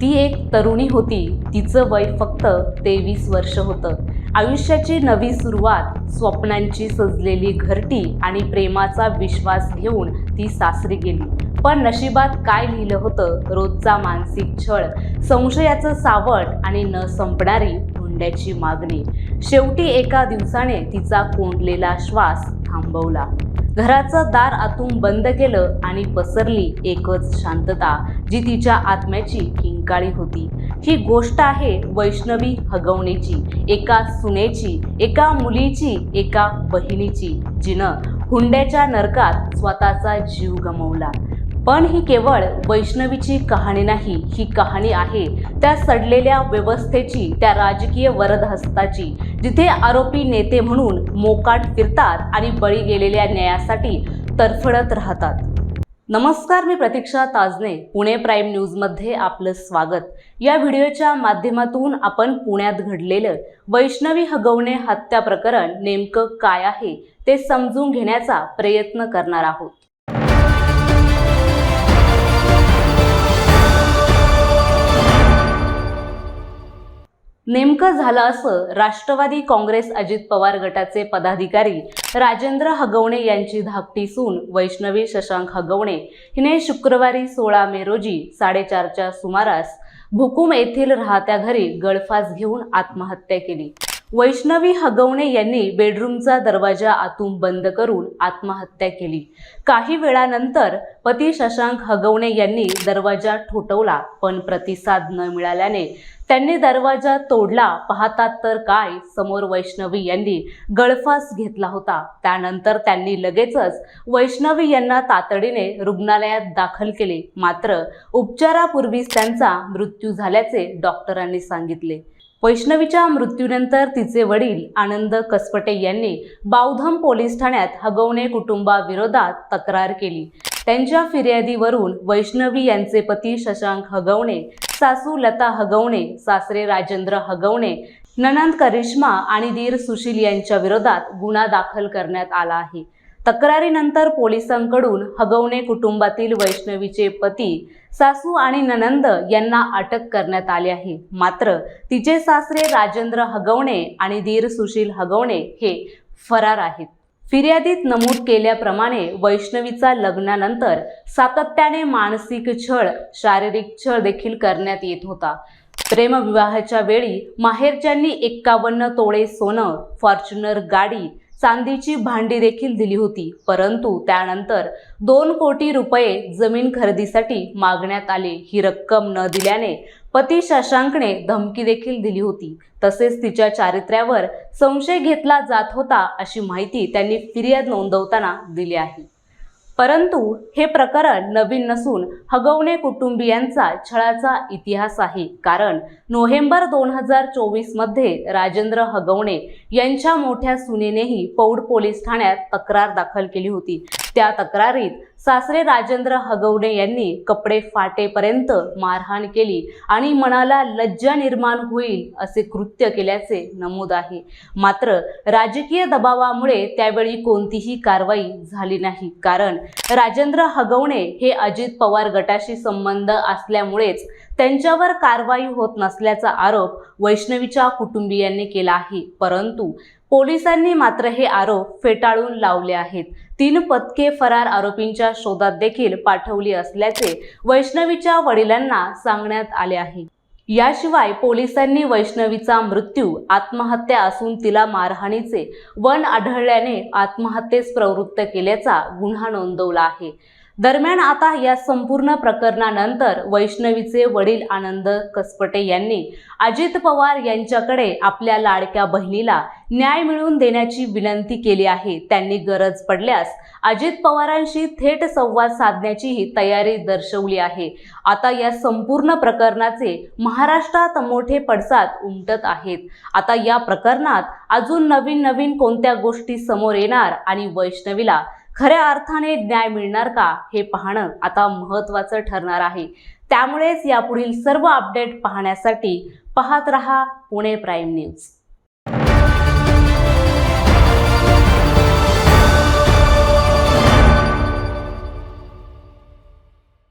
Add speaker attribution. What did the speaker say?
Speaker 1: ती एक तरुणी होती। तिचं वय फक्त 23 वर्ष होतं। आयुष्याची नवी सुरुवात, स्वप्नांची सजलेली घरटी आणि प्रेमाचा विश्वास घेऊन ती सासरी गेली। पण नशिबात काय लिहिलं होतं? रोजचा मानसिक छळ, संशयाचं सावट आणि न संपणारी हुंड्याची मागणी। शेवटी एका दिवसाने तिचा कोंडलेला श्वास थांबवला। घराचं दार आतून बंद केलं आणि पसरली एकच शांतता, जी तिच्या आत्म्याची किंकाळी होती। ही गोष्ट आहे वैष्णवी हगवणेची, एका सुनेची, एका मुलीची, एका बहिणीची, जिनं हुंड्याच्या नरकात स्वतःचा जीव गमावला। पण ही केवळ वैष्णवीची कहाणी नाही, ही कहाणी आहे त्या सडलेल्या व्यवस्थेची, त्या राजकीय वरदहस्ताची, जिथे आरोपी नेते म्हणून मोकाट फिरतात आणि बळी गेलेल्या न्यायासाठी तडफडत राहतात। नमस्कार, मी प्रतीक्षा ताजने, पुणे प्राईम न्यूजमध्ये आपलं स्वागत। या व्हिडिओच्या माध्यमातून आपण पुण्यात घडलेलं वैष्णवी हगवणे हत्या प्रकरण नेमकं काय आहे ते समजून घेण्याचा प्रयत्न करणार आहोत। नेमकं झालं असं, राष्ट्रवादी काँग्रेस अजित पवार गटाचे पदाधिकारी राजेंद्र हगवणे यांची धाकटी सून वैष्णवी शशांक हगवणे हिने शुक्रवारी 16 मे रोजी 4:30च्या सुमारास भुकुम येथील राहत्या घरी गळफास घेऊन आत्महत्या केली। वैष्णवी हगवणे यांनी बेडरूमचा दरवाजा आतून बंद करून आत्महत्या केली। काही वेळानंतर पती शशांक हगवणे यांनी दरवाजा ठोठवला, पण प्रतिसाद न मिळाल्याने त्यांनी दरवाजा तोडला। पाहतात तर काय, समोर वैष्णवी यांनी गळफास घेतला होता। त्यानंतर त्यांनी लगेचच वैष्णवी यांना तातडीने रुग्णालयात दाखल केले, मात्र उपचारापूर्वीच त्यांचा मृत्यू झाल्याचे डॉक्टरांनी सांगितले। वैष्णवीच्या मृत्यूनंतर तिचे वडील आनंद कसपटे यांनी बावधम पोलीस ठाण्यात हगवणे कुटुंबाविरोधात तक्रार केली। त्यांच्या फिर्यादीवरून वैष्णवी यांचे पती शशांक हगवणे, सासू लता हगवणे, सासरे राजेंद्र हगवणे, नणंद करिश्मा आणि दीर सुशील यांच्या विरोधात गुन्हा दाखल करण्यात आला आहे। तक्रारीनंतर पोलिसांकडून हगवणे कुटुंबातील वैष्णवीचे पती, सासू आणि नणंद यांना अटक करण्यात आली आहे। मात्र तिचे सासरे राजेंद्र हगवणे आणि दीर सुशील हगवणे हे फरार आहेत। फिर्यादीत नमूद केल्याप्रमाणे वैष्णवीचा लग्नानंतर सातत्याने मानसिक छळ, शारीरिक छळ देखील करण्यात येत होता। प्रेमविवाहाच्या वेळी माहेरच्यांनी 51 तोळे सोनं, फॉर्च्युनर गाडी, चांदीची भांडी देखील दिली होती। परंतु त्यानंतर 2 कोटी रुपये जमीन खरेदीसाठी मागण्यात आले। ही रक्कम न दिल्याने पती शशांकने धमकी देखील दिली होती। तसेच तिच्या चारित्र्यावर संशय घेतला जात होता, अशी माहिती त्यांनी फिर्याद नोंदवताना दिली आहे। परंतु हे प्रकरण नवीन नसून हगवणे कुटुंबियांचा छळाचा इतिहास आहे। कारण नोव्हेंबर 2024 मध्ये राजेंद्र हगवणे यांच्या मोठ्या सुनेनेही पौड पोलीस ठाण्यात तक्रार दाखल केली होती। त्या तक्रारीत सासरे राजेंद्र हगवणे यांनी कपडे फाटेपर्यंत मारहाण केली आणि मनाला लज्जा निर्माण होईल असे कृत्य केल्याचे नमूद आहे। मात्र राजकीय दबावामुळे त्यावेळी कोणतीही कारवाई झाली नाही। कारण राजेंद्र हगवणे हे अजित पवार गटाशी संबंध असल्यामुळेच त्यांच्यावर कारवाई होत नसल्याचा आरोप वैष्णवीच्या कुटुंबियांनी केला आहे। परंतु पोलिसांनी मात्र हे आरोप फेटाळून लावले आहेत। 3 पथके फरार आरोपींच्या शोधात देखील पाठवली असल्याचे वैष्णवीच्या वडिलांना सांगण्यात आले आहे। याशिवाय पोलिसांनी वैष्णवीचा मृत्यू आत्महत्या असून तिला मारहाणीचे वण आढळल्याने आत्महत्येस प्रवृत्त केल्याचा गुन्हा नोंदवला आहे। दरम्यान आता या संपूर्ण प्रकरणानंतर वैष्णवीचे वडील आनंद कसपटे यांनी अजित पवार यांच्याकडे आपल्या लाडक्या बहिणीला न्याय मिळवून देण्याची विनंती केली आहे। त्यांनी गरज पडल्यास अजित पवारांशी थेट संवाद साधण्याचीही तयारी दर्शवली आहे। आता या संपूर्ण प्रकरणाचे महाराष्ट्रात मोठे पडसाद उमटत आहेत। आता या प्रकरणात अजून नवीन कोणत्या गोष्टी समोर येणार आणि वैष्णवीला खऱ्या अर्थाने न्याय मिळणार का, हे पाहणं आता महत्त्वाचं ठरणार आहे। त्यामुळेच यापुढील सर्व अपडेट पाहण्यासाठी पाहत रहा पुणे प्राईम न्यूज।